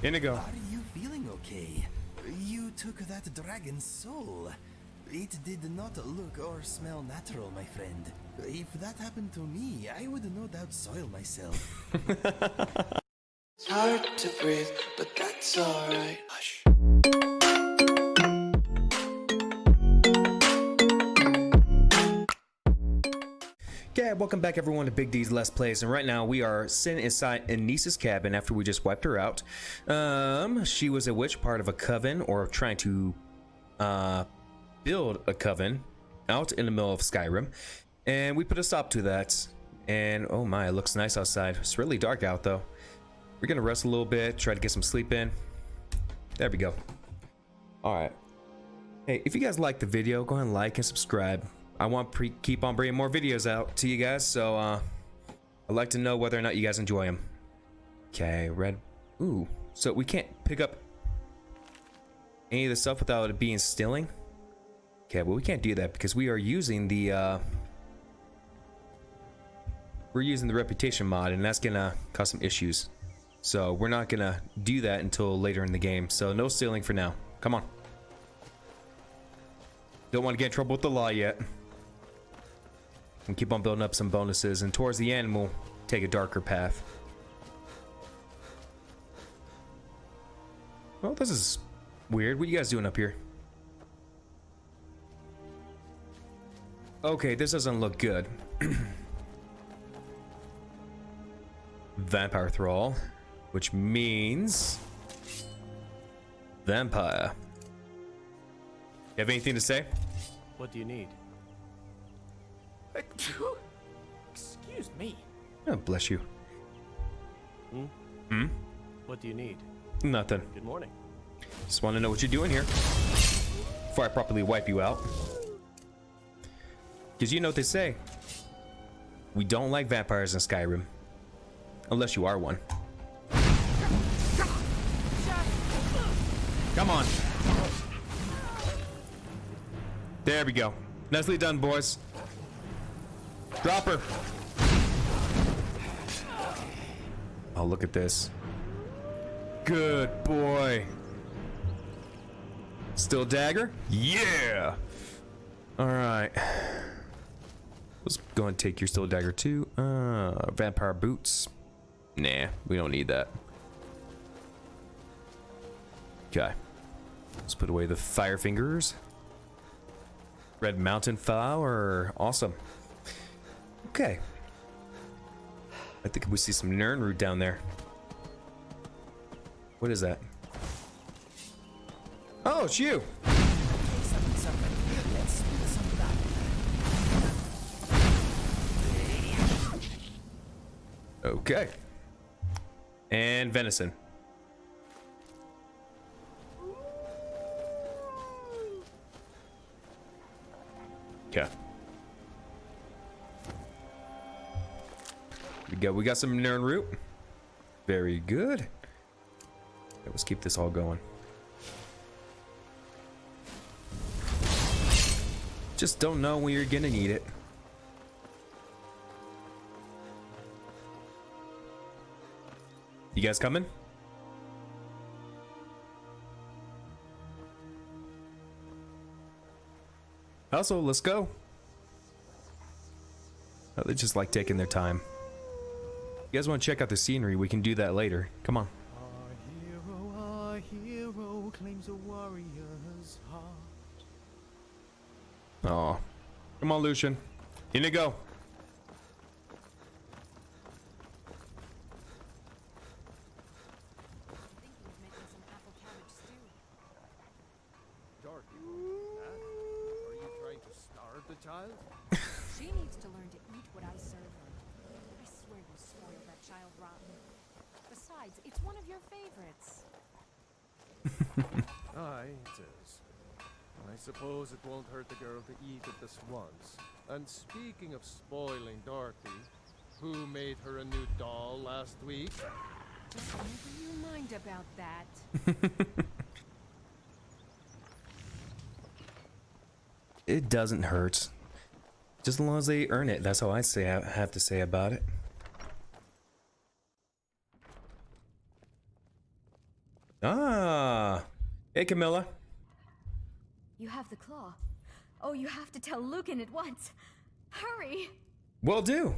Inigo. Are you feeling okay? You took that dragon's soul. It did not look or smell natural, my friend. If that happened to me, I would no doubt soil myself. It's hard to breathe, but that's alright. Hush. Yeah, welcome back everyone to Big D's Let's Plays, and right now we are sitting inside Anisa's cabin after we just wiped her out. She was a witch, part of a coven, or trying to build a coven out in the middle of Skyrim, and we put a stop to that. And oh my, it looks nice outside. It's really dark out though. We're gonna rest a little bit, try to get some sleep in. There we go. All right. Hey, if you guys like the video, go ahead and like and subscribe. I want to keep on bringing more videos out to you guys, so I'd like to know whether or not you guys enjoy them. Okay, red. Ooh, so we can't pick up any of the stuff without it being stealing. Okay, well we can't do that because we are using the reputation mod, and that's gonna cause some issues. So we're not gonna do that until later in the game. So no stealing for now. Come on. Don't want to get in trouble with the law yet. And keep on building up some bonuses, and towards the end we'll take a darker path. Well, this is weird. What are you guys doing up here? Okay, this doesn't look good. Vampire thrall, which means vampire. You have anything to say? What do you need? Excuse me. Oh, bless you. What do you need? Nothing. Good morning. Just want to know what you're doing here before I properly wipe you out. Because you know what they say. We don't like vampires in Skyrim. Unless you are one. Come on. There we go. Nicely done, boys. Drop her. Oh, look at this. Good boy. Still dagger? Yeah. All right. Let's go and take your still dagger too. Vampire boots. Nah, we don't need that. Okay. Let's put away the fire fingers. Red mountain flower. Awesome. Okay. I think we see some Unread down there. What is that? Oh, it's you. Okay. And venison. Okay. We got some Unread. Very good. Okay, let's keep this all going. Just don't know when you're gonna need it. You guys coming? Also, let's go. Oh, they just like taking their time. You guys want to check out the scenery? We can do that later. Come on. Our hero claims a warrior's heart. Oh, come on, Lucian. Inigo. Child? She needs to learn to eat what I serve her. I swear you spoiled that child rotten. Besides, it's one of your favorites. Aye, it is. I suppose it won't hurt the girl to eat it this once. And speaking of spoiling Dorothy, who made her a new doll last week? Don't you mind about that. It doesn't hurt. Just as long as they earn it. That's how I have to say about it. Ah. Hey, Camilla. You have the claw. Oh, you have to tell Lucan at once. Hurry! Will do.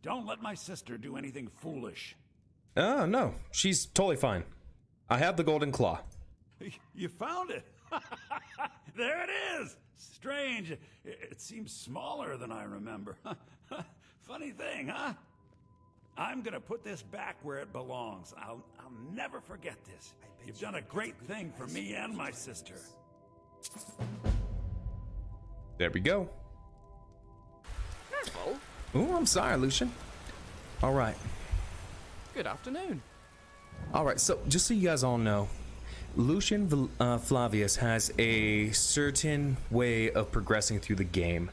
Don't let my sister do anything foolish. Oh, no. She's totally fine. I have the golden claw. You found it. There it is. Strange. It seems smaller than I remember. Funny thing, huh? I'm gonna put this back where it belongs. I'll never forget this. You've done a great thing for me and my sister. There we go. Careful. Oh, I'm sorry, Lucian. All right. Good afternoon. All right, so just so you guys all know, Lucian Flavius has a certain way of progressing through the game.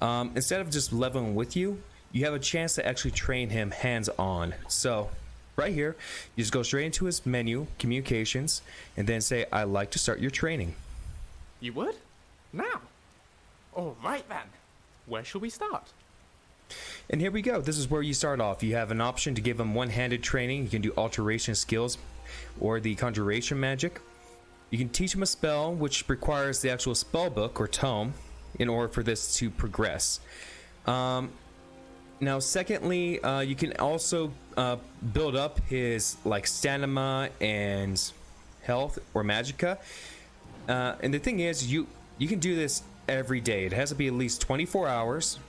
Instead of just leveling with you, you have a chance to actually train him hands-on. So right here, you just go straight into his menu, communications, and then say, I'd like to start your training. You would? Now? All right then. Where shall we start? And here we go. This is where you start off. You have an option to give him one-handed training. You can do alteration skills or the conjuration magic. You can teach him a spell, which requires the actual spell book or tome in order for this to progress. Now, secondly, you can also build up his like stamina and health or magicka. And the thing is, you can do this every day. It has to be at least 24 hours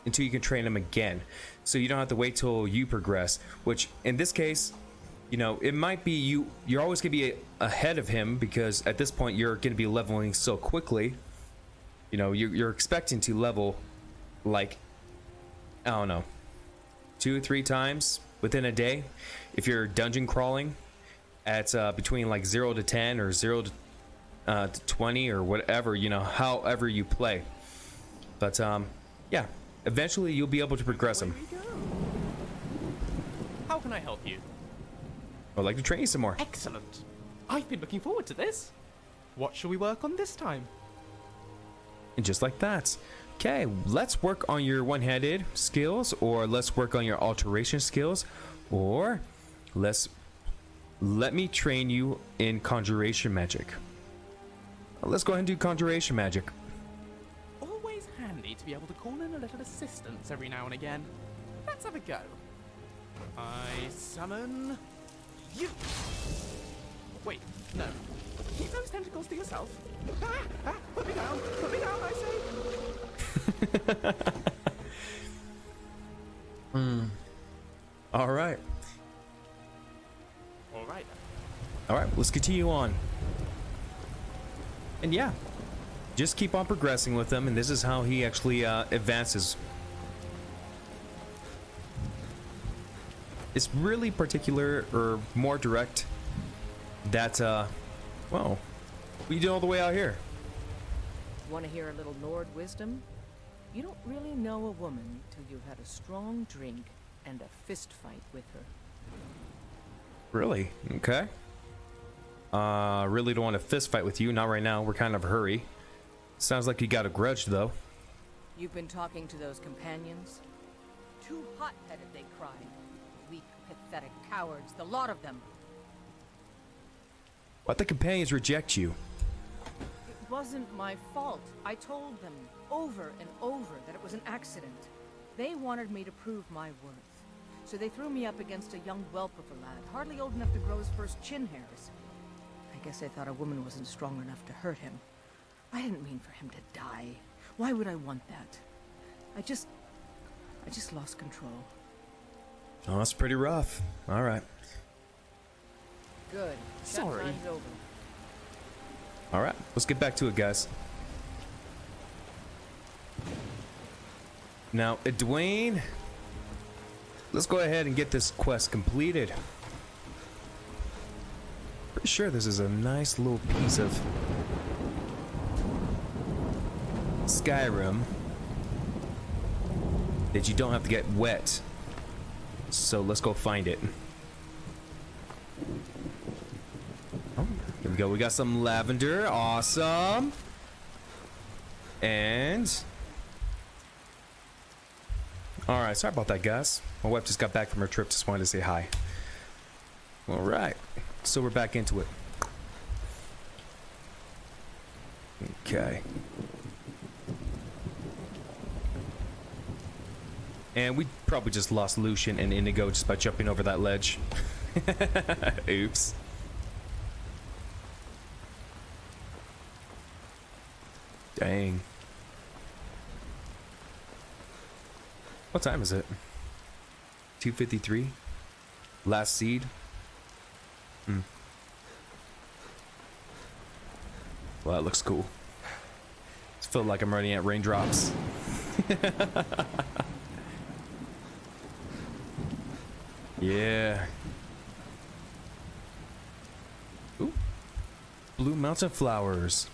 until you can train him again. So you don't have to wait till you progress, which in this case, you know, it might be you're always gonna be ahead of him because at this point you're gonna be leveling so quickly. You know, you're expecting to level like, I don't know, 2-3 times within a day. If you're dungeon crawling at between like 0 to 10 or 0 to 20 or whatever, you know, however you play. But yeah, eventually you'll be able to progress him. How can I help you? I'd like to train you some more. Excellent. I've been looking forward to this. What shall we work on this time? And just like that. Okay, let's work on your one-handed skills, or let's work on your alteration skills, or let me train you in conjuration magic. Let's go ahead and do conjuration magic. Always handy to be able to call in a little assistance every now and again. Let's have a go. I summon you. Wait, no. Keep those tentacles to yourself. Put me down, I say. All right. All right. All right, let's continue on. And yeah, just keep on progressing with him, and this is how he actually advances. It's really particular or more direct that, well, what are you doing all the way out here? Want to hear a little Lord wisdom? You don't really know a woman till you've had a strong drink and a fist fight with her. Really? Okay. Really don't want to fist fight with you. Not right now. We're kind of in a hurry. Sounds like you got a grudge, though. You've been talking to those companions? Too hot-headed, they cried. Weak, pathetic cowards, the lot of them. Why'd the companions reject you? It wasn't my fault. I told them over and over that it was an accident. They wanted me to prove my worth. So they threw me up against a young whelp of a lad, hardly old enough to grow his first chin hairs. I guess I thought a woman wasn't strong enough to hurt him. I didn't mean for him to die. Why would I want that? I just lost control. Oh, that's pretty rough. All right. Good. Sorry. That time's over. All right. Let's get back to it, guys. Now, Dwayne, let's go ahead and get this quest completed. Pretty sure this is a nice little piece of Skyrim that you don't have to get wet. So let's go find it. Oh, here we go. We got some lavender. Awesome. And all right, sorry about that, guys. My wife just got back from her trip. Just wanted to say hi. All right, so we're back into it. Okay. And we probably just lost Lucian and Inigo just by jumping over that ledge. Oops. Dang. What time is it? 2:53. Last seed. Well, that looks cool. I feel like I'm running at raindrops. Yeah. Ooh. Blue mountain flowers.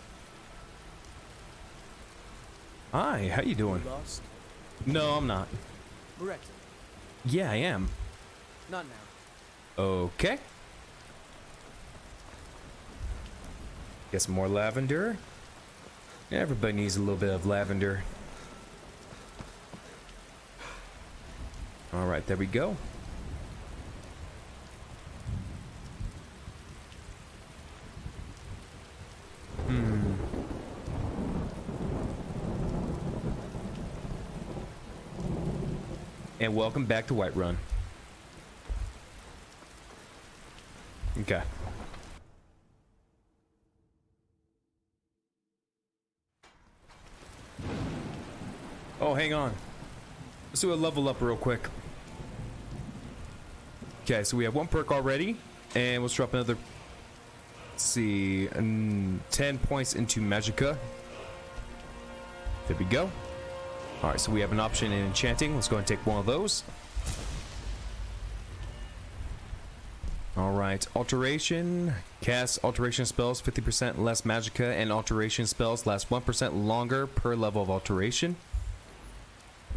Hi, how you doing? Lost? No, I'm not. Correct. Yeah, I am. Not now. Okay. Get some more lavender. Everybody needs a little bit of lavender. All right, there we go. And welcome back to Whiterun. Okay. Oh, hang on. Let's do a level up real quick. Okay, so we have one perk already, and let's drop another. Let's see, 10 points into Magicka. There we go. All right, so we have an option in enchanting. Let's go and take one of those. All right, alteration. Cast alteration spells 50% less Magicka, and alteration spells last 1% longer per level of alteration.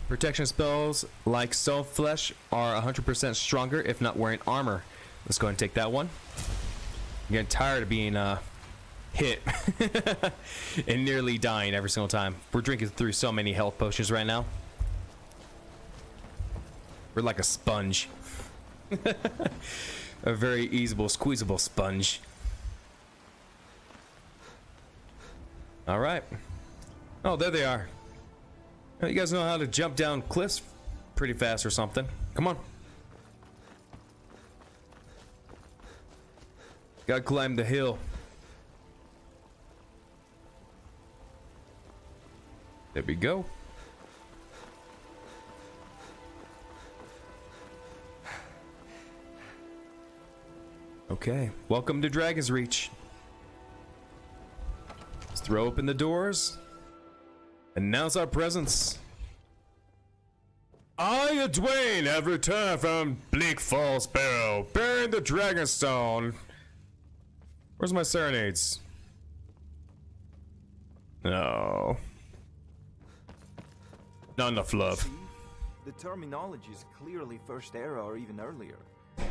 Protection spells like Soul Flesh are 100% stronger if not wearing armor. Let's go ahead and take that one. I'm getting tired of being hit and nearly dying every single time. We're drinking through so many health potions right now. We're like a sponge. A very easable, squeezable sponge. All right. Oh, there they are. Oh, you guys know how to jump down cliffs pretty fast or something. Come on. Gotta climb the hill. There we go. Okay, welcome to Dragon's Reach. Let's throw open the doors. Announce our presence. I, Edwin, have returned from Bleak Falls Barrow, bearing the Dragonstone. Where's my serenades? No. Not enough love. See, the terminology is clearly First Era or even earlier.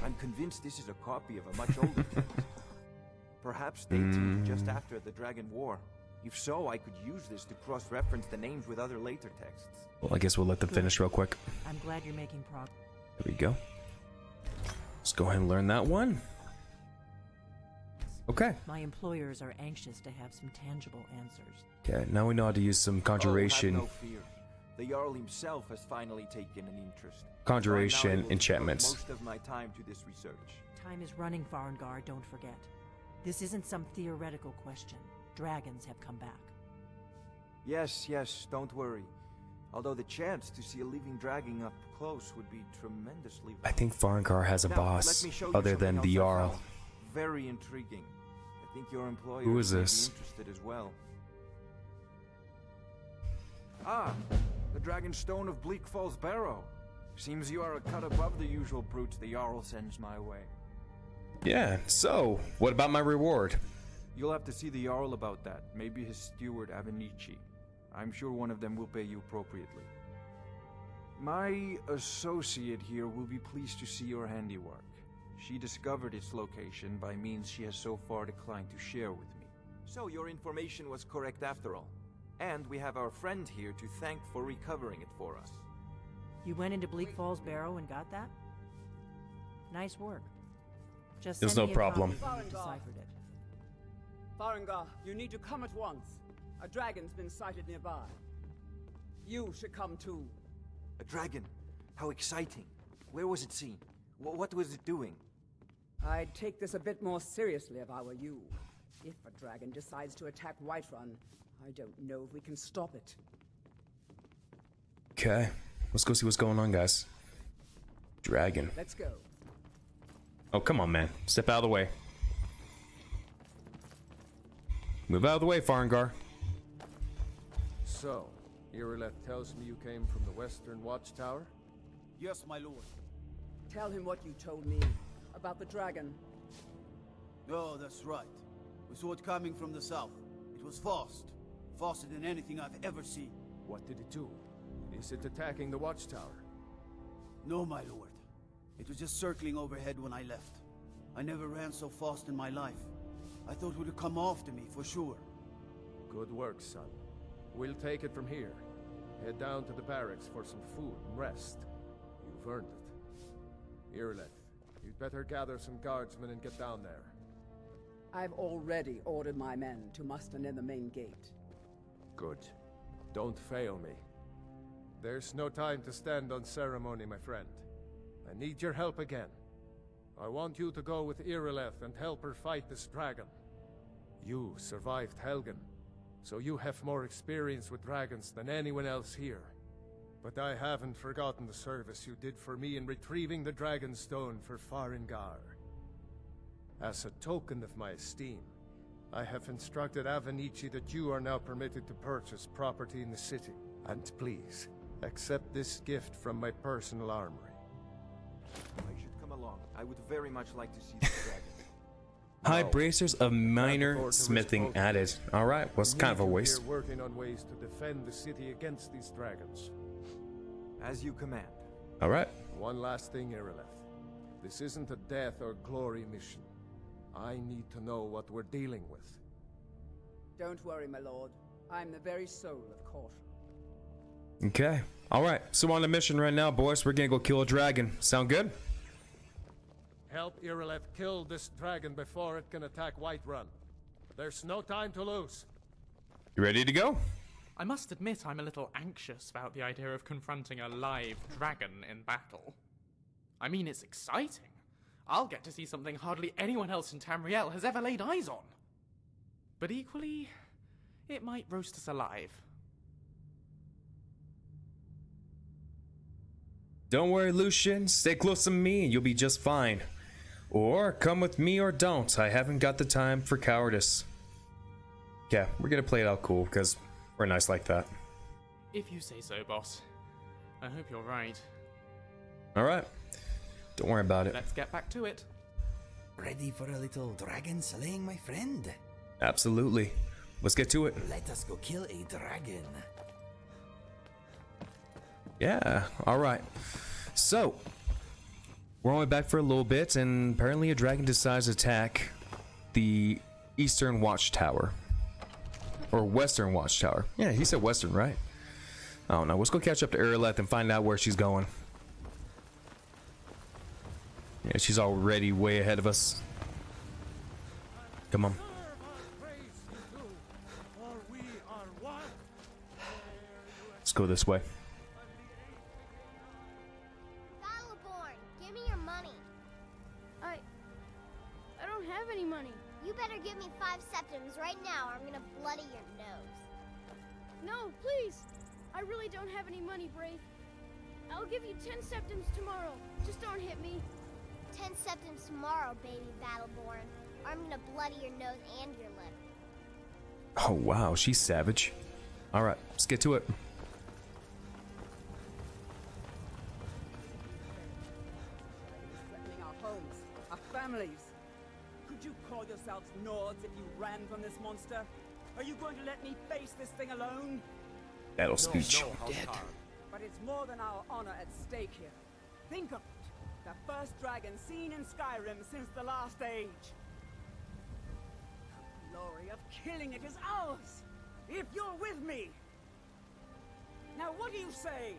I'm convinced this is a copy of a much older text. Perhaps dated just after the Dragon War. If so, I could use this to cross-reference the names with other later texts. Well, I guess we'll let them finish real quick. I'm glad you're making progress. There we go. Let's go ahead and learn that one. Okay. My employers are anxious to have some tangible answers. Okay, now we know how to use some conjuration. Oh, have no fear. The Jarl himself has finally taken an interest. Conjuration enchantments. Most of my time to this research. Time is running, Farengar, don't forget. This isn't some theoretical question. Dragons have come back. Yes, don't worry. Although the chance to see a living dragon up close would be tremendously... I think Farengar has a boss other than the Jarl. Very intriguing. I think your employer Who is this? May be interested as well. Ah, the Dragon Stone of Bleak Falls Barrow. Seems you are a cut above the usual brutes the Jarl sends my way. Yeah, so, what about my reward? You'll have to see the Jarl about that. Maybe his steward, Avenici. I'm sure one of them will pay you appropriately. My associate here will be pleased to see your handiwork. She discovered its location by means she has so far declined to share with me. So your information was correct after all. And we have our friend here to thank for recovering it for us. You went into Bleak Falls Barrow and got that? Nice work. Just There's send no me a problem. copy when you deciphered it. Farengar, you need to come at once. A dragon's been sighted nearby. You should come too. A dragon? How exciting. Where was it seen? What was it doing? I'd take this a bit more seriously if I were you. If a dragon decides to attack Whiterun, I don't know if we can stop it. Okay, let's go see what's going on, guys. Dragon. Let's go. Oh, come on, man. Step out of the way. Move out of the way, Farengar. So, Irileth tells me you came from the Western Watchtower? Yes, my lord. Tell him what you told me about the dragon. Oh, that's right. We saw it coming from the south. It was fast. Faster than anything I've ever seen. What did it do? Is it attacking the Watchtower? No, my lord. It was just circling overhead when I left. I never ran so fast in my life. I thought it would come after me, for sure. Good work, son. We'll take it from here. Head down to the barracks for some food and rest. You've earned it. Irileth, you'd better gather some guardsmen and get down there. I've already ordered my men to muster near the main gate. Good. Don't fail me. There's no time to stand on ceremony, my friend. I need your help again. I want you to go with Irileth and help her fight this dragon. You survived Helgen, so you have more experience with dragons than anyone else here. But I haven't forgotten the service you did for me in retrieving the Dragon Stone for Farengar. As a token of my esteem, I have instructed Avenici that you are now permitted to purchase property in the city. And please, accept this gift from my personal armory. I should come along. I would very much like to see the dragon. High bracers of minor smithing added. All right, what's kind of a waste. We're working on ways to defend the city against these dragons. As you command. All right. One last thing, Irileth. This isn't a death or glory mission. I need to know what we're dealing with. Don't worry, my lord. I'm the very soul of caution. Okay. All right. So on the mission right now, boys. We're gonna go kill a dragon. Sound good? Help Irileth kill this dragon before it can attack Whiterun. There's no time to lose. You ready to go? I must admit I'm a little anxious about the idea of confronting a live dragon in battle. I mean, it's exciting. I'll get to see something hardly anyone else in Tamriel has ever laid eyes on. But equally, it might roast us alive. Don't worry, Lucian. Stay close to me and you'll be just fine. Or come with me or don't. I haven't got the time for cowardice. Yeah, we're gonna play it out cool because we're nice like that. If you say so, boss. I hope you're right. All right. Don't worry about it. Let's get back to it. Ready for a little dragon slaying, my friend? Absolutely. Let's get to it. Let us go kill a dragon. Yeah, all right. So, we're only back for a little bit, and apparently a dragon decides to attack the Eastern Watchtower. Or Western Watchtower. Yeah, he said Western, right? I don't know. Let's go catch up to Irileth and find out where she's going. Yeah, she's already way ahead of us. Come on. Let's go this way. Battleborn, give me your money. I don't have any money. You better give me 5 septims right now or I'm gonna bloody your nose. No, please. I really don't have any money, Brave. I'll give you 10 septims tomorrow. Just don't hit me. 10 septims tomorrow, baby Battleborn, or I'm gonna bloody your nose and your lip. Oh, wow. She's savage. All right, let's get to it. Threatening our homes, our families. Could you call yourselves Nords if you ran from this monster? Are you going to let me face this thing alone? Battle speech. Dead. But it's more than our honor at stake here. Think of it. The first dragon seen in Skyrim since the last age. The glory of killing it is ours, if you're with me. Now what do you say?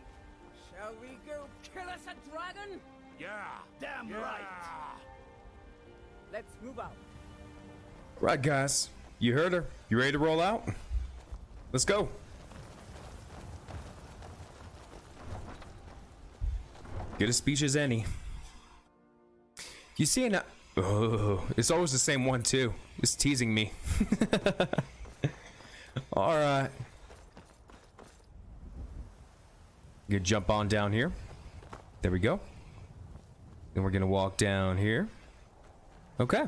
Shall we go kill us a dragon? Yeah, damn right. Let's move out. Right, guys. You heard her. You ready to roll out? Let's go. Good a speech as any. You see an... Oh, it's always the same one too. It's teasing me. Alright. Good, jump on down here. There we go. Then we're gonna walk down here. Okay.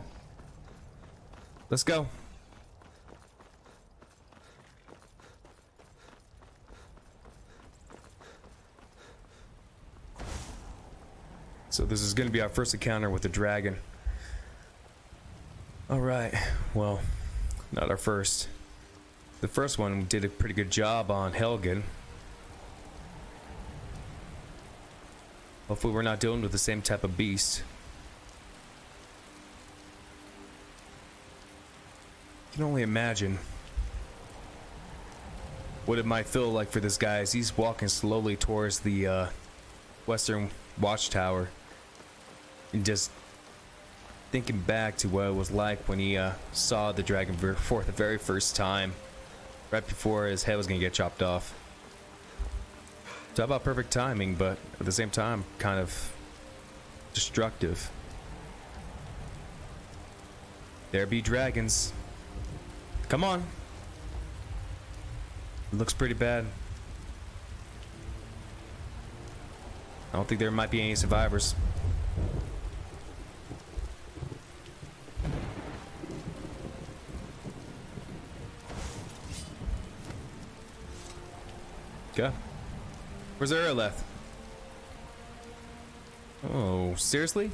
Let's go. So this is gonna be our first encounter with the dragon. Alright, well, not our first. The first one did a pretty good job on Helgen. Hopefully we're not dealing with the same type of beast. I can only imagine what it might feel like for this guy as he's walking slowly towards the western watchtower. And just thinking back to what it was like when he saw the dragon for the very first time, right before his head was gonna get chopped off. Talk about perfect timing, but at the same time, kind of destructive. There be dragons. Come on. It looks pretty bad. I don't think there might be any survivors. Okay. Where's Aeroleth? Oh, seriously?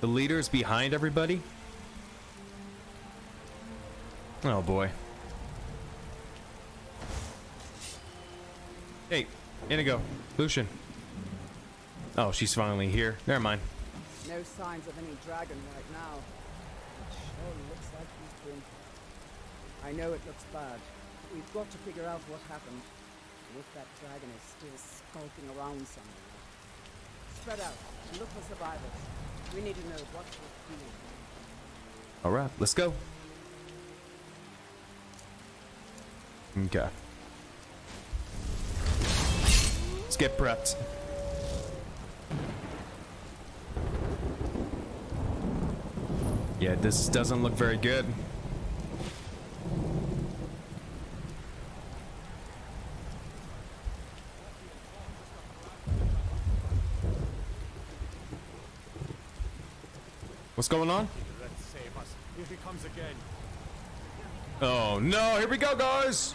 The leader is behind everybody? Oh boy. Hey, Inigo, Lucian. Oh, she's finally here. Never mind. No signs of any dragon right now. It sure looks like he's been. I know it looks bad. We've got to figure out what happened. And if that dragon is still skulking around somewhere. Spread out and look for survivors. We need to know what's the deal. Alright, let's go. Okay. Let's get prepped. Yeah, this doesn't look very good. What's going on? Here he comes again. Oh no, here we go, guys!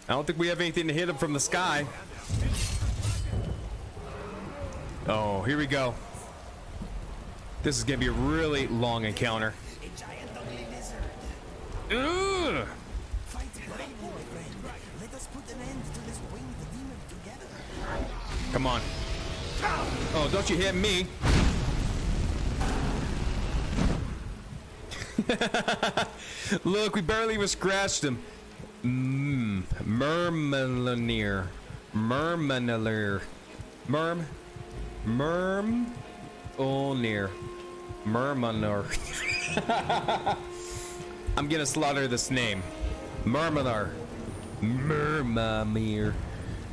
I don't think we have anything to hit him from the sky. Oh, here we go. This is gonna be a really long encounter. A giant ugly lizard. Ugh! Fight bravely, my friend. Let us put an end to this winged demon together. Come on. Oh, don't you hit me. Look, we barely even scratched him. Murmelaneer. Murmelaneer. Murmelaneer. Murmelaneer. I'm gonna slaughter this name. Murmelaneer. Murmelaneer.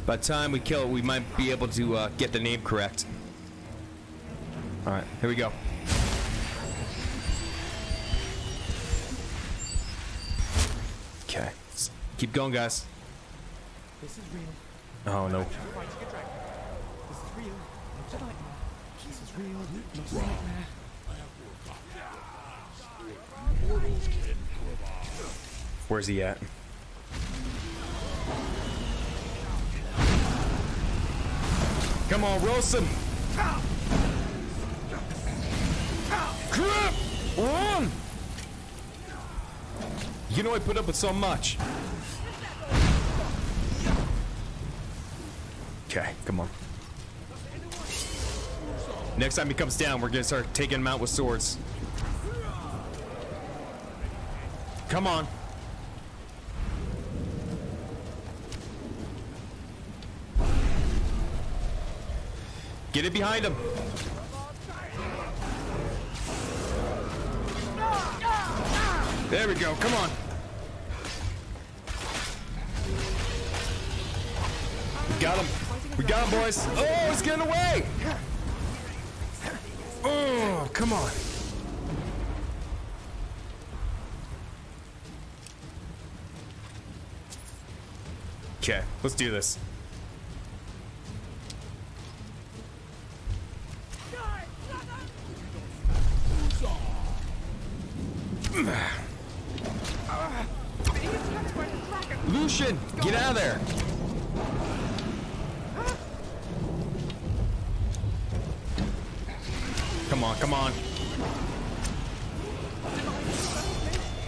By the time we kill it, we might be able to get the name correct. Alright, here we go. Okay, let's keep going, guys. This is real. Oh no. This is real. Not a nightmare. This is real. Not a nightmare. Where's he at? Come on, roast him! Crap! Run! You know I put up with so much. Okay, come on. Next time he comes down, we're gonna start taking him out with swords. Come on. Get it behind him. There we go. Come on. We got him. We got him, boys. Oh, he's getting away. Oh, come on. Okay, let's do this. Lucian, get out of there. Come on, come on.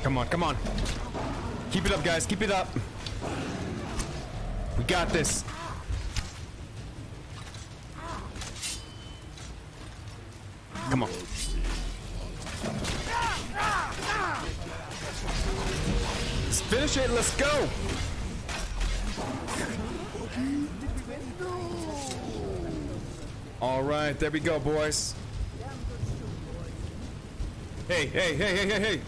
Come on, come on. Keep it up, guys. Keep it up. We got this. Come on. Let's finish it. Let's go. All right, there we go, boys. Hey, hey, hey, hey, hey, hey.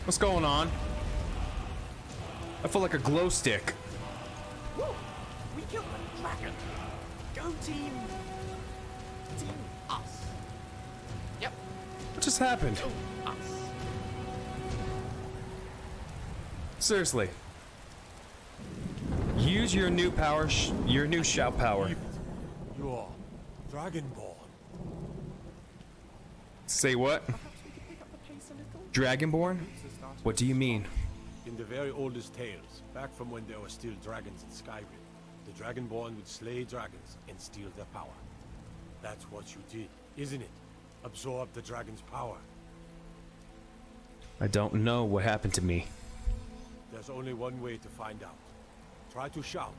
What's going on? I feel like a glow stick. Woo! We killed the dragon. Go team. Team us. Yep. What just happened? Go us. Seriously. Use your new power, your new shout power. You are Dragonborn. Say what? Dragonborn? What do you mean? In the very oldest tales, back from when there were still dragons in Skyrim, the Dragonborn would slay dragons and steal their power. That's what you did, isn't it? Absorb the dragon's power. I don't know what happened to me. There's only one way to find out. Try to shout.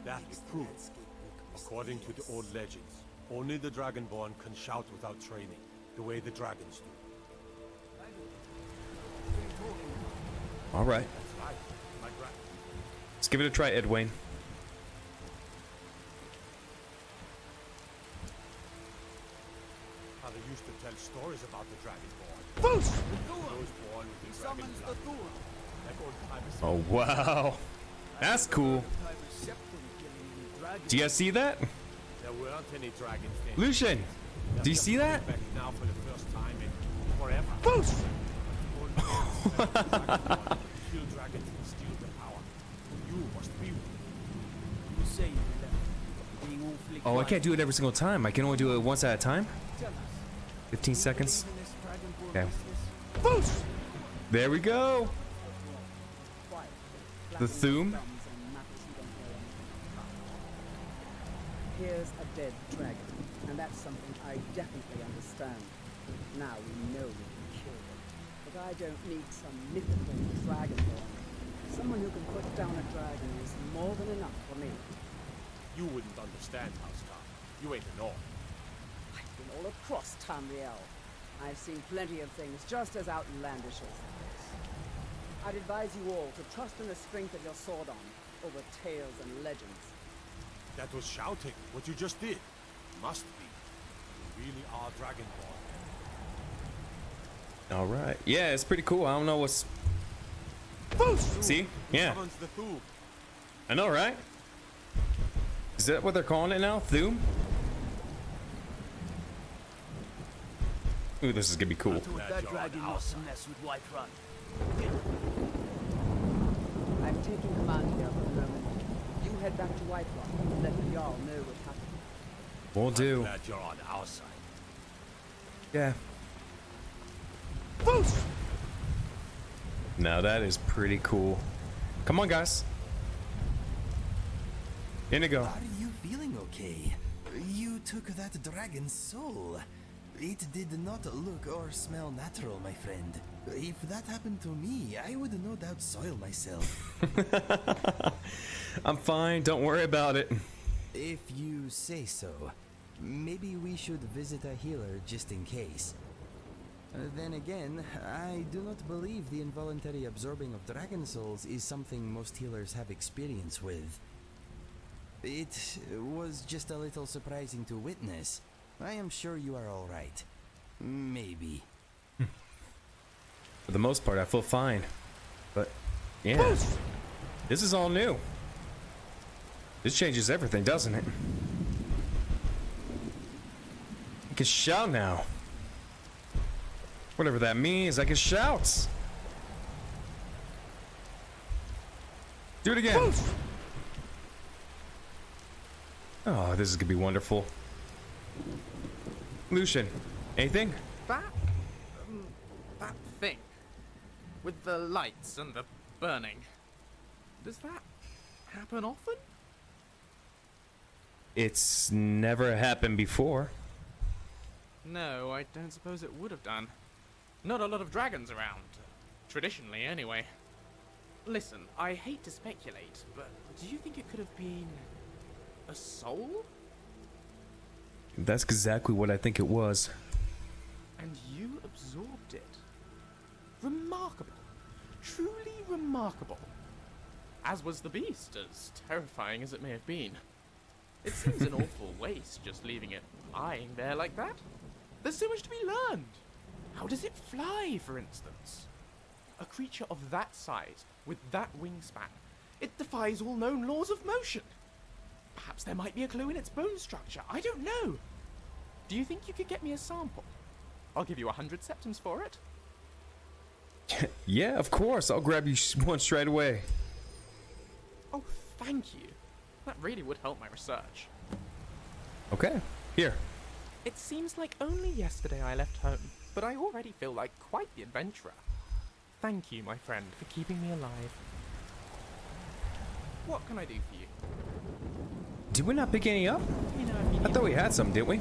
That will prove it. According to the old legends, only the Dragonborn can shout without training, the way the dragons do. All right. Let's give it a try, Edwin. How they used to tell stories about the Dragonborn. Boost! Those born with the dragon blood. Like old timers. Oh, wow. That's cool. Do you guys see that? There weren't any dragons then. Lucian, do you see that? Back now for the first time in forever. Boost! Kill dragons and steal the power. You must be one. You say you left. Being awfully Oh, I can't do it every single time. I can only do it once at a time. 15 seconds. Okay. Boost! There we go. The Thum. Here's a dead dragon, and that's something I definitely understand. Now we know we can kill them. But I don't need some mythical dragonborn. Someone who can put down a dragon is more than enough for me. You wouldn't understand, Housecarl. You ain't an orc. I've been all across Tamriel. I've seen plenty of things just as outlandish as this. I'd advise you all to trust in the strength of your sword arm over tales and legends. That was shouting, what you just did. Must be. You really are Dragonborn. All right. Yeah, it's pretty cool. I don't know what's... See? Yeah. I know, right? Is that what they're calling it now? Thum? Ooh, this is gonna be cool. That dragon wants to mess with Whiterun. I'm taking command here for the moment. You head back to Whiterun and let the Jarl know what happened. Will do. I'm glad you're on our side. Yeah. Boost! Now that is pretty cool. Come on, guys. Inigo. Are you feeling okay? You took that dragon's soul. It did not look or smell natural, my friend. If that happened to me, I would no doubt soil myself. I'm fine. Don't worry about it. If you say so. Maybe we should visit a healer just in case. Then again, I do not believe the involuntary absorbing of dragon souls is something most healers have experience with. It was just a little surprising to witness. I am sure you are all right. Maybe. For the most part, I feel fine. But, yeah. This is all new. This changes everything, doesn't it? I can shout now. Whatever that means, I can shout. Do it again. Oh, this is gonna be wonderful. Lucian, anything? That thing with the lights and the burning. Does that happen often? It's never happened before. No, I don't suppose it would have done. Not a lot of dragons around. Traditionally, anyway. Listen, I hate to speculate, but do you think it could have been a soul? That's exactly what I think it was. And you absorbed it. Remarkable. Truly remarkable. As was the beast, as terrifying as it may have been. It seems an awful waste just leaving it lying there like that. There's so much to be learned. How does it fly, for instance? A creature of that size, with that wingspan, it defies all known laws of motion. Perhaps there might be a clue in its bone structure. I don't know. Do you think you could get me a sample? I'll give you 100 septims for it. Yeah, of course. I'll grab you one straight away. Oh, thank you. That really would help my research. Okay, here. It seems like only yesterday I left home, but I already feel like quite the adventurer. Thank you, my friend, for keeping me alive. What can I do for you? Did we not pick any up? You know, I thought we had some, didn't we?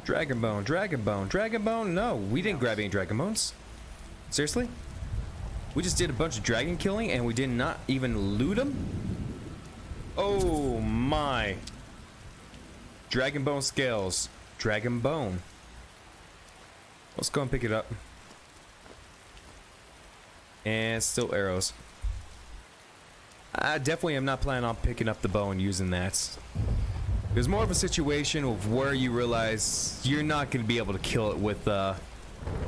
Dragon bone, dragon bone, dragon bone. No, we didn't grab any dragon bones. Seriously? We just did a bunch of dragon killing and we did not even loot them? Oh my. Dragon bone scales. Dragon bone. Let's go and pick it up. And still arrows. I definitely am not planning on picking up the bow and using that. There's more of a situation of where you realize you're not going to be able to kill it with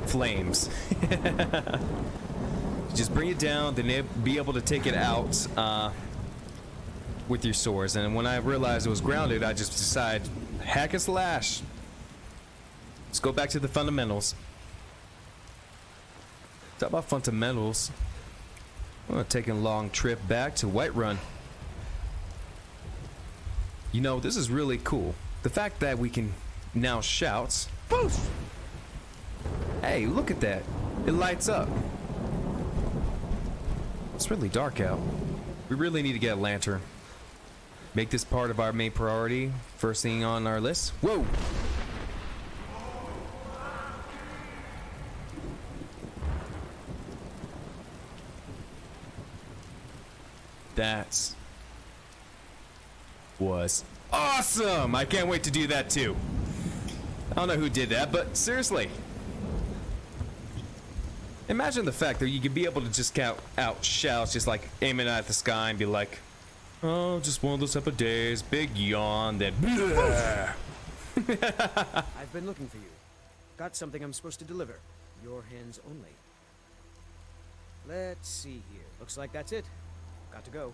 flames. Just bring it down, then be able to take it out with your swords. And when I realized it was grounded, I just decided, hack and slash. Let's go back to the fundamentals. Talk about fundamentals. I'm gonna take a long trip back to Whiterun. You know, this is really cool. The fact that we can now shout. Boost! Hey, look at that. It lights up. It's really dark out. We really need to get a lantern. Make this part of our main priority. First thing on our list. Whoa! That was awesome! I can't wait to do that too. I don't know who did that, but seriously. Imagine the fact that you could be able to just count out shouts, just like aiming at the sky and be like, oh, just one of those type of days, big yawn, then I've been looking for you. Got something I'm supposed to deliver. Your hands only. Let's see here. Looks like that's it. Got to go.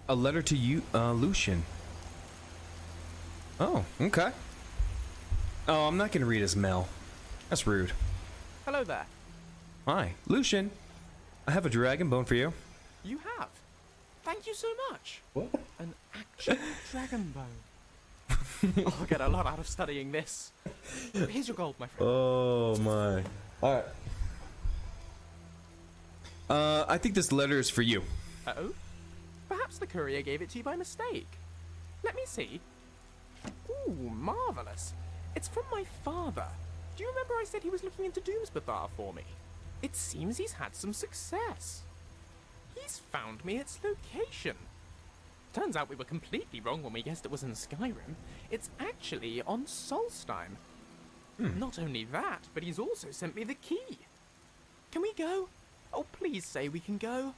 A letter to you, Lucian. Oh, okay. Oh, I'm not gonna read his mail. That's rude. Hello there. Hi, Lucian. I have a dragon bone for you. You have? Thank you so much. What? An actual dragon bone. I'll get a lot out of studying this. Here's your gold, my friend. Oh my. Alright. I think this letter is for you. Uh-oh? Perhaps the courier gave it to you by mistake. Let me see. Ooh, marvelous. It's from my father. Do you remember I said he was looking into Doomsbathar for me? It seems he's had some success. He's found me its location. Turns out we were completely wrong when we guessed it was in Skyrim. It's actually on Solstheim. Not only that, but he's also sent me the key. Can we go? Oh, please say we can go.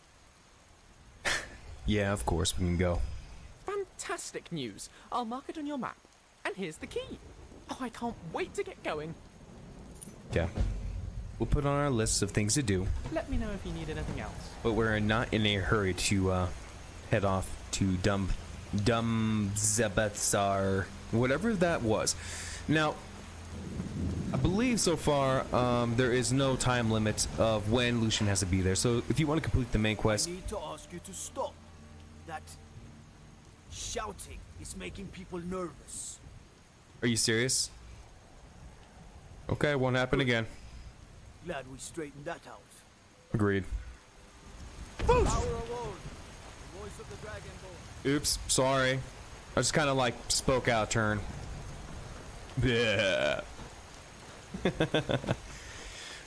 Yeah, of course we can go. Fantastic news. I'll mark it on your map. And here's the key. Oh, I can't wait to get going. Yeah. We'll put on our list of things to do. Let me know if you need anything else. But we're not in a hurry to head off to Dumb Zebathar, whatever that was. Now, I believe so far there is no time limit of when Lucian has to be there. So if you want to complete the main quest, I need to ask you to stop. That shouting is making people nervous. are you serious? Okay, won't happen again. Glad we straightened that out. Agreed. Power of old. Voice of the Dragonborn. Oops, sorry. I just kind of like spoke out of turn. Yeah.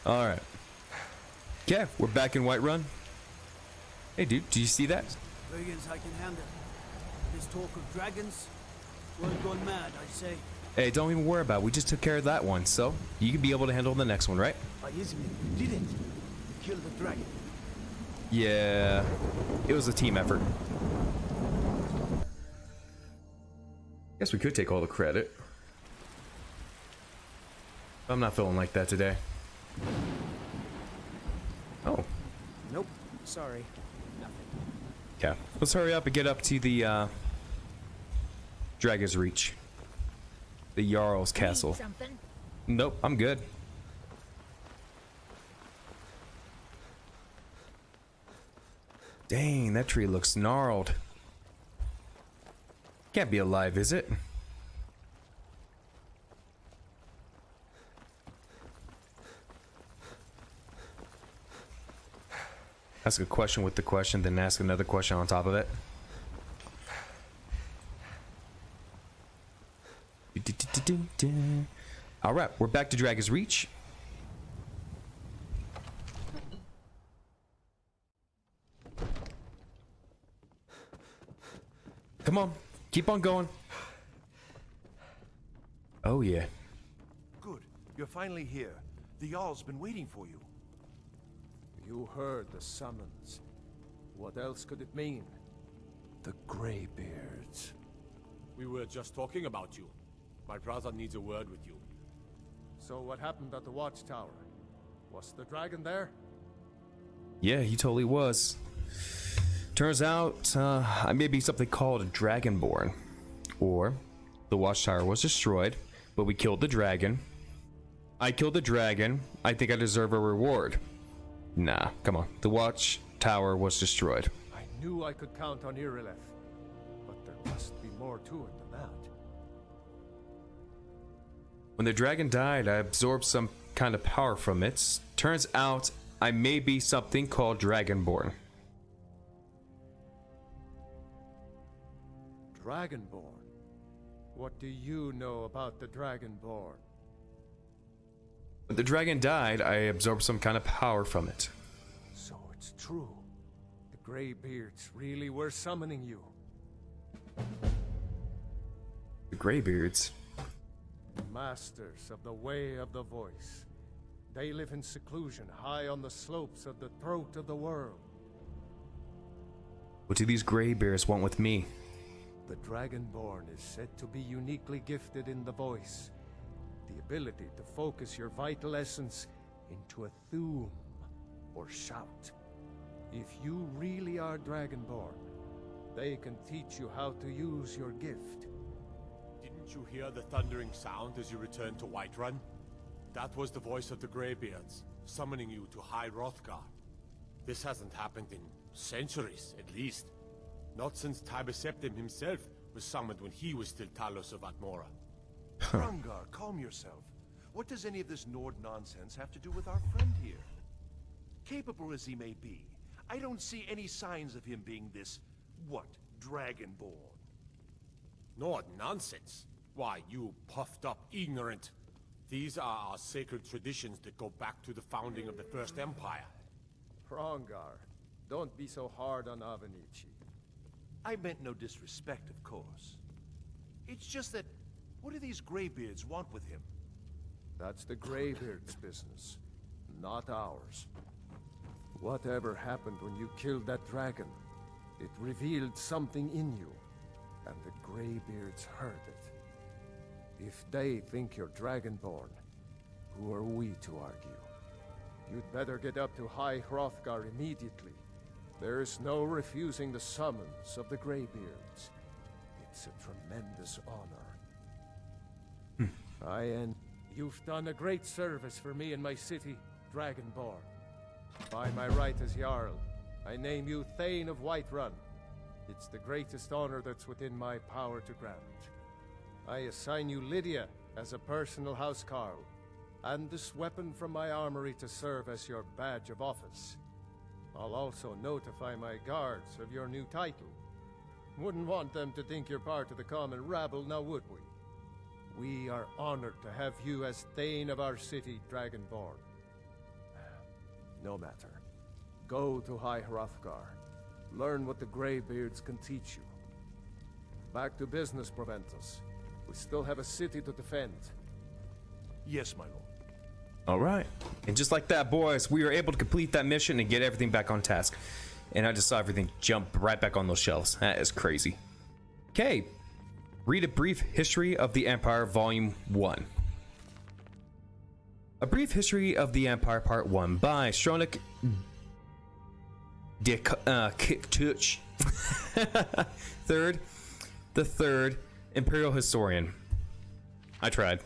All right. Okay, we're back in Whiterun. Hey, dude, do you see that? Dragons I can handle. This talk of dragons, world gone mad, I say. Hey, don't even worry about it. We just took care of that one, so you can be able to handle the next one, right? Isn't it? You did it. You killed the dragon. Yeah, it was a team effort. Guess we could take all the credit. I'm not feeling like that today. Oh. Nope. Sorry. Nothing. Okay. Let's hurry up and get up to the Dragon's Reach. The Jarl's Castle. Something? Nope, I'm good. Dang, that tree looks gnarled. Can't be alive, is it? Ask a question with the question, then ask another question on top of it. Alright, we're back to Dragon's Reach. Come on, keep on going. Oh yeah. Good, you're finally here. The Jarl's been waiting for you. You heard the summons. What else could it mean? The Greybeards. We were just talking about you. My brother needs a word with you. So what happened at the watchtower? Was the dragon there? Yeah, he totally was. Turns out, I may be something called a Dragonborn. Or, the watchtower was destroyed, but we killed the dragon. I killed the dragon. I think I deserve a reward. Nah, come on. The watchtower was destroyed. I knew I could count on Irileth, but there must be more to it than that. When the dragon died, I absorbed some kind of power from it. Turns out, I may be something called Dragonborn. Dragonborn? What do you know about the Dragonborn? When the dragon died, I absorbed some kind of power from it. So it's true. The Greybeards really were summoning you. The Greybeards? Masters of the Way of the Voice. They live in seclusion, high on the slopes of the throat of the world. What do these Greybeards want with me? The Dragonborn is said to be uniquely gifted in the voice. The ability to focus your vital essence into a thume, or shout. If you really are Dragonborn, they can teach you how to use your gift. Didn't you hear the thundering sound as you returned to Whiterun? That was the voice of the Greybeards, summoning you to High Hrothgar. This hasn't happened in centuries, at least. Not since Tiber Septim himself was summoned when he was still Talos of Atmora. Hrongar, calm yourself. What does any of this Nord nonsense have to do with our friend here? Capable as he may be, I don't see any signs of him being this, what, Dragonborn? Nord nonsense? Why, you puffed up ignorant. These are our sacred traditions that go back to the founding of the First Empire. Hrongar, don't be so hard on Avenici. I meant no disrespect, of course. It's just that, what do these Greybeards want with him? That's the Greybeard's business, not ours. Whatever happened when you killed that dragon, it revealed something in you, and the Greybeards heard it. If they think you're Dragonborn, who are we to argue? You'd better get up to High Hrothgar immediately. There is no refusing the summons of the Greybeards. It's a tremendous honor. You've done a great service for me and my city, Dragonborn. By my right as Jarl, I name you Thane of Whiterun. It's the greatest honor that's within my power to grant. I assign you Lydia as a personal housecarl, and this weapon from my armory to serve as your badge of office. I'll also notify my guards of your new title. Wouldn't want them to think you're part of the common rabble, now would we? We are honored to have you as Thane of our city, Dragonborn. No matter. Go to High Hrothgar. Learn what the Greybeards can teach you. Back to business, Proventus. We still have a city to defend. Yes, my lord. All right. And just like that, boys, we were able to complete that mission and get everything back on task. And I just saw everything jump right back on those shelves. That is crazy. Okay. Read a brief history of the Empire, Volume 1. A Brief History of the Empire, Part 1 by Stronik Tuch. The third Imperial Historian. I tried.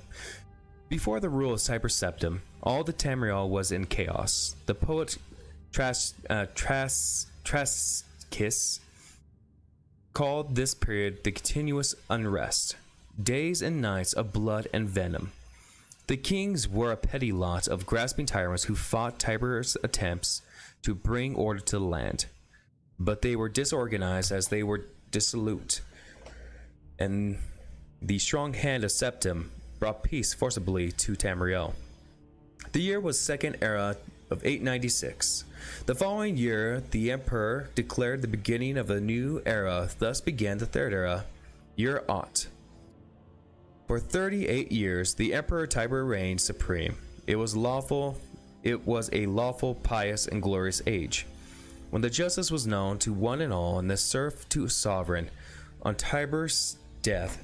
Before the rule of Cyber Septim, all the Tamriel was in chaos. The poet Traskis called this period the continuous unrest, days and nights of blood and venom. The kings were a petty lot of grasping tyrants who fought Tiber's attempts to bring order to the land, but they were disorganized as they were dissolute, and the strong hand of Septim brought peace forcibly to Tamriel. The year was Second Era of 896. The following year, the Emperor declared the beginning of a new era, thus began the Third Era, Year Aught. For 38 years, the Emperor Tiber reigned supreme. It was a lawful, pious, and glorious age, when the justice was known to one and all, and the serf to a sovereign. On Tiber's death,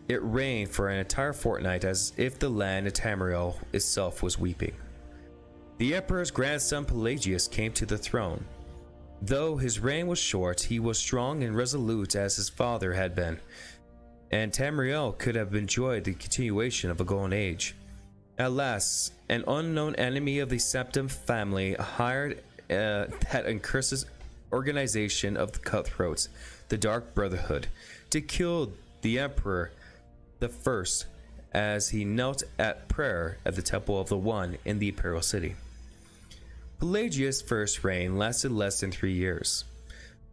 it reigned for an entire fortnight as if the land of Tamriel itself was weeping. The Emperor's grandson Pelagius came to the throne. Though his reign was short, he was strong and resolute as his father had been, and Tamriel could have enjoyed the continuation of a golden age. At last, an unknown enemy of the Septim family hired that accursed organization of the cutthroats, the Dark Brotherhood, to kill the Emperor the First as he knelt at prayer at the Temple of the One in the Imperial City. Pelagius' first reign lasted less than 3 years.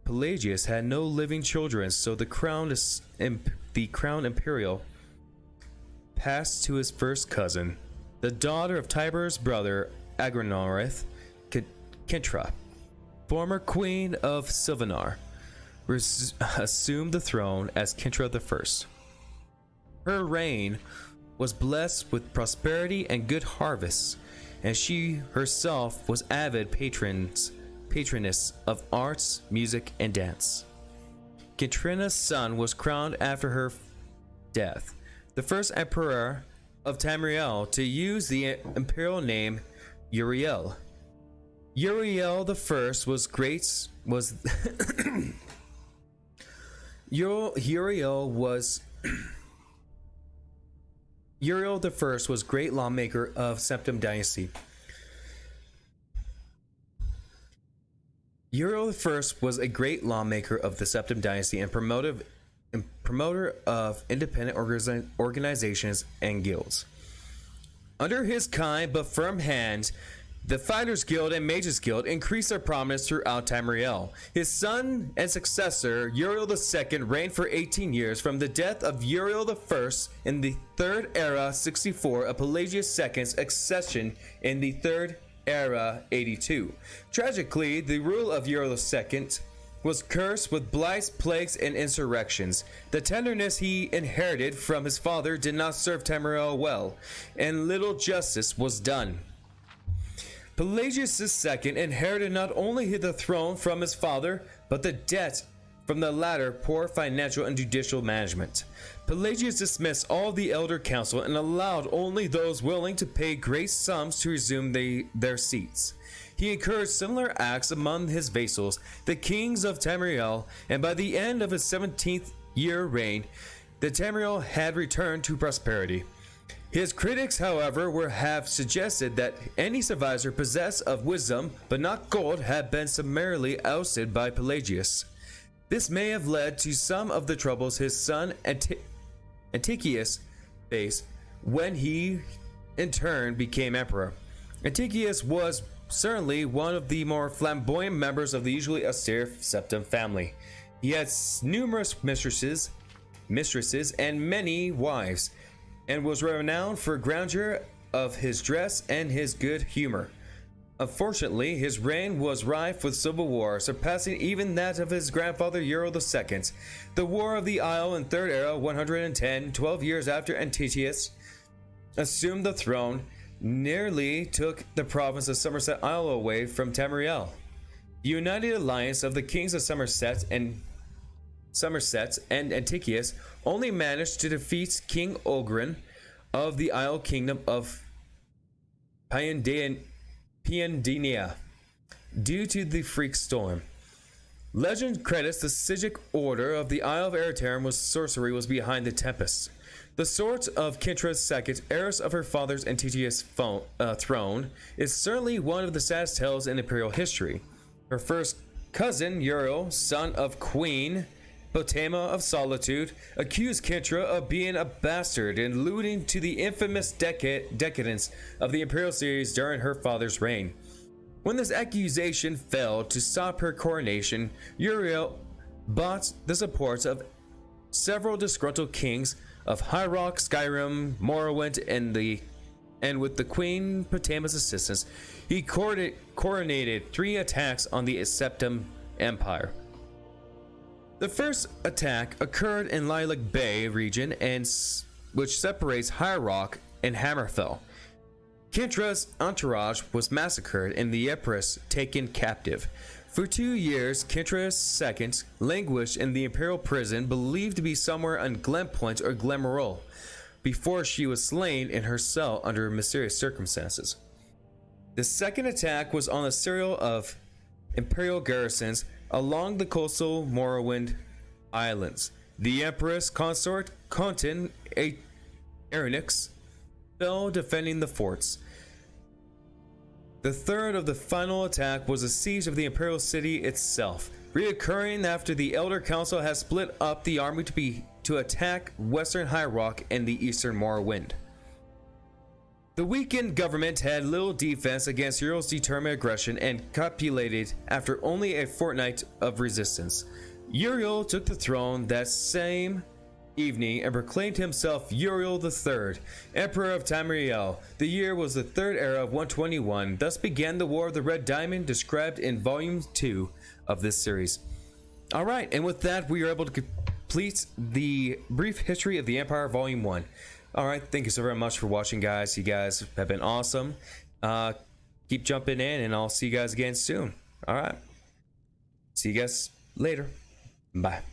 Pelagius had no living children, so the crown imperial passed to his first cousin, the daughter of Tiber's brother Agrenorith, Kintra, former queen of Silvanar, assumed the throne as Kintra the First. Her reign was blessed with prosperity and good harvests, and she herself was avid patroness of arts, music, and dance. Kintrina's son was crowned after her death, the first emperor of Tamriel to use the imperial name Uriel. Uriel the First was Uriel the First was great lawmaker of Septim Dynasty. Uriel the First was a great lawmaker of the Septim Dynasty and promoter of independent organizations and guilds. Under his kind but firm hand, the Fighters Guild and Mages Guild increased their prominence throughout Tamriel. His son and successor, Uriel II, reigned for 18 years from the death of Uriel I in the Third Era 64 of Pelagius II's accession in the Third Era 82. Tragically, the rule of Uriel II was cursed with blights, plagues, and insurrections. The tenderness he inherited from his father did not serve Tamriel well, and little justice was done. Pelagius II inherited not only the throne from his father, but the debt from the latter poor financial and judicial management. Pelagius dismissed all the elder council and allowed only those willing to pay great sums to resume their seats. He encouraged similar acts among his vassals, the kings of Tamriel, and by the end of his 17th year reign, the Tamriel had returned to prosperity. His critics, however, have suggested that any survivor possessed of wisdom but not gold had been summarily ousted by Pelagius. This may have led to some of the troubles his son Antiochus faced when he in turn became emperor. Antiochus was certainly one of the more flamboyant members of the usually austere Septim family. He had numerous mistresses and many wives, and was renowned for grandeur of his dress and his good humor. Unfortunately, his reign was rife with civil war, surpassing even that of his grandfather Uriel II. The War of the Isle in Third Era 110, 12 years after Antiochus assumed the throne, nearly took the province of Somerset Isle away from Tamriel. The united alliance of the kings of Somerset and Antiochus only managed to defeat King Ogrin of the Isle Kingdom of Piandinia due to the freak storm. Legend credits the Sigic Order of the Isle of Eritarum with sorcery was behind the tempest. The sword of Kintra's second, heiress of her father's Antiochus throne, is certainly one of the saddest tales in imperial history. Her first cousin, Uriel, son of Queen Potema of Solitude, accused Kintra of being a bastard and alluding to the infamous decadence of the imperial series during her father's reign. When this accusation failed to stop her coronation, Uriel bought the support of several disgruntled kings of High Rock, Skyrim, Morrowind, and with the Queen Potema's assistance, he coronated 3 attacks on the Septim Empire. The first attack occurred in Lilac Bay region, which separates High Rock and Hammerfell. Kintra's entourage was massacred and the Empress taken captive. For 2 years, Kintra II languished in the imperial prison believed to be somewhere on Glen Point or Glemerol, before she was slain in her cell under mysterious circumstances. The second attack was on a serial of imperial garrisons along the coastal Morrowind Islands. The Empress consort Contin Erinix fell defending the forts. The third of the final attack was a siege of the imperial city itself, reoccurring after the Elder Council had split up the army to attack western High Rock and the eastern Morrowind. The weakened government had little defense against Uriel's determined aggression and capitulated after only a fortnight of resistance. Uriel took the throne that same evening and proclaimed himself Uriel III, Emperor of Tamriel. The year was the Third Era of 121. Thus began the War of the Red Diamond, described in Volume 2 of this series. Alright, and with that, we are able to complete the brief history of the Empire Volume 1. Alright, thank you so very much for watching, guys. You guys have been awesome. Keep jumping in, and I'll see you guys again soon. Alright. See you guys later. Bye.